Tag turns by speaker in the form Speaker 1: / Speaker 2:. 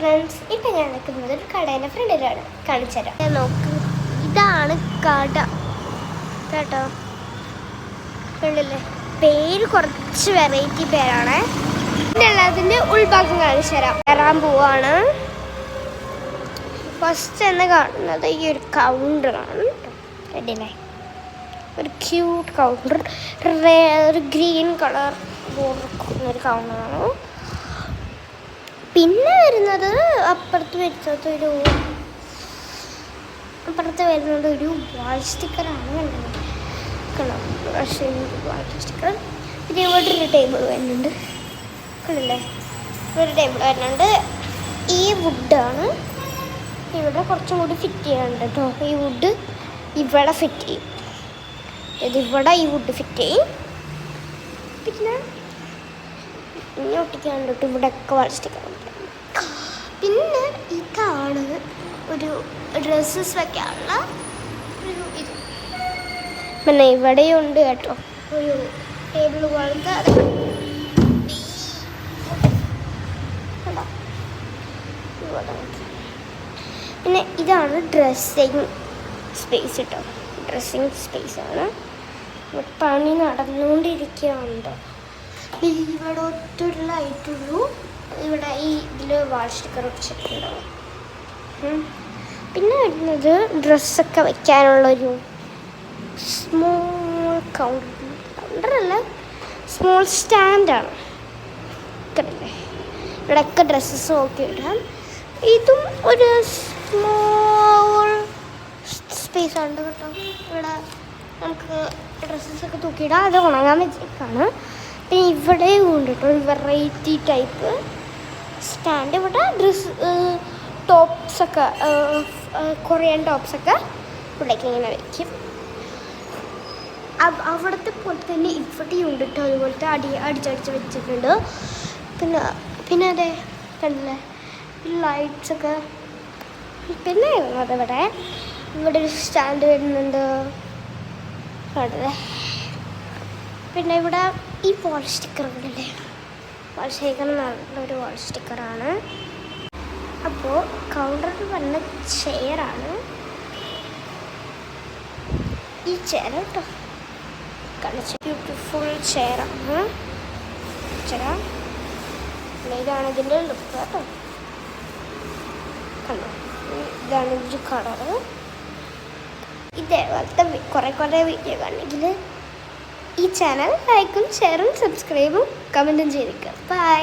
Speaker 1: Friends, ഇപ്പം ഞാൻ നിൽക്കുന്നത് ഒരു കടേൻ്റെ ഫ്രണ്ടിലാണ്. കാണിച്ചു തരാം. നോക്ക്, ഇതാണ് കട കേട്ടോ. കണ്ടില്ലേ, പേര് കുറച്ച് വെറൈറ്റി പേരാണ്. പിന്നെ അതിൻ്റെ ഉൾഭാഗം കാണിച്ചു തരാം. കയറാൻ പോവാണ്. ഫസ്റ്റ് തന്നെ കാണുന്നത് ഈ ഒരു കൗണ്ടറാണ്. കണ്ടില്ലേ, ഒരു ക്യൂട്ട് കൗണ്ടർ, ഒരു ഗ്രീൻ കളർ ഒരു കൗണ്ടറാണ്. പിന്നെ വരുന്നത് അപ്പുറത്ത് വരുന്നത് ഒരു വാൾ സ്റ്റിക്കറാണ്. വാൾ സ്റ്റിക്കർ. പിന്നെ ഇവിടെ ഒരു ടേബിൾ വരുന്നുണ്ട്. കണ്ടില്ലേ, ഒരു ടേബിൾ വരുന്നുണ്ട്. ഈ വുഡാണ്. ഇവിടെ കുറച്ചും കൂടി ഫിറ്റ് ചെയ്യാനുണ്ട് കേട്ടോ. ഈ വുഡ് ഇവിടെ ഫിറ്റ് ചെയ്യും. ഇവിടെ ഈ വുഡ് ഫിറ്റ് ചെയ്യും. പിന്നെ ഇനി ഒട്ടിക്കാണ്ട് ഇവിടെയൊക്കെ വാൾ സ്റ്റിക്കർ. പിന്നെ ഇതാണ് ഒരു ഡ്രസ്സസ് വയ്ക്കാനുള്ള ഒരു ഇത്. പിന്നെ ഇവിടെയും ഉണ്ട് കേട്ടോ ഒരു ടേബിൾ പോലത്തെ. പിന്നെ ഇതാണ് ഡ്രസ്സിങ് സ്പേസ് കേട്ടോ. ഡ്രസ്സിങ് സ്പേസാണ്. പണി നടന്നുകൊണ്ടിരിക്കുകയുണ്ടോ. ഇവിടെ ഒറ്റൊരു ലൈറ്റുള്ളൂ. ഇവിടെ ഈ ഇതിൽ വാൾ സ്റ്റിക്കർ വെച്ചിട്ടുണ്ടാവും. പിന്നെ വരുന്നത് ഡ്രസ്സൊക്കെ വയ്ക്കാനുള്ളൊരു സ്മോൾ കൗണ്ടറല്ല, സ്മോൾ സ്റ്റാൻഡാണ്. കണ്ടില്ലേ, ഇവിടെയൊക്കെ ഡ്രസ്സസ് നോക്കി ഇടാം. ഇതും ഒരു സ്മോൾ സ്പേസ് ഉണ്ട് കേട്ടോ. ഇവിടെ നമുക്ക് ഡ്രസ്സസൊക്കെ തൂക്കിയിടാം. അത് ഉണങ്ങാൻ വെച്ചേക്കാണ്. പിന്നെ ഇവിടെയും ഉണ്ട് കേട്ടോ ഒരു വെറൈറ്റി ടൈപ്പ് സ്റ്റാൻഡ്. ഇവിടെ ടോപ്സൊക്കെ, കൊറിയൻ ടോപ്സൊക്കെ ഇവിടേക്ക് ഇങ്ങനെ വയ്ക്കും. അവിടുത്തെ പോലെ തന്നെ ഇവിടെയും ഉണ്ട് കേട്ടോ. അതുപോലത്തെ അടിച്ചടിച്ച് വെച്ചിട്ടുണ്ട്. പിന്നെ അതെ കണ്ടില്ലേ ലൈറ്റ്സൊക്കെ. പിന്നെ ഇവിടെ ഒരു സ്റ്റാൻഡ് വരുന്നുണ്ട്. കണ്ടില്ലേ, പിന്നെ ഇവിടെ ഈ വാൾ സ്റ്റിക്കറുകളില്ലേ, വാൾ സ്റ്റിക്കർ നല്ലൊരു വാൾ സ്റ്റിക്കറാണ്. അപ്പോൾ കൗണ്ടറിൽ വന്ന ചെയറാണ് ഈ ചെയർ കേട്ടോ. കളിച്ച് ബ്യൂട്ടിഫുൾ ചെയറാണ്. ഇതാണ് ഇതിൻ്റെ ലുക്ക് കേട്ടോ. കണ്ടോ, ഇതാണ് ഒരു കളറ്. ഇതേപോലത്തെ കുറേ വീഡിയോ കാണണമെങ്കിൽ ഈ ചാനൽ ലൈക്കും ഷെയറും സബ്സ്ക്രൈബും കമൻറ്റും ചെയ്തിരിക്കുക. ബൈ.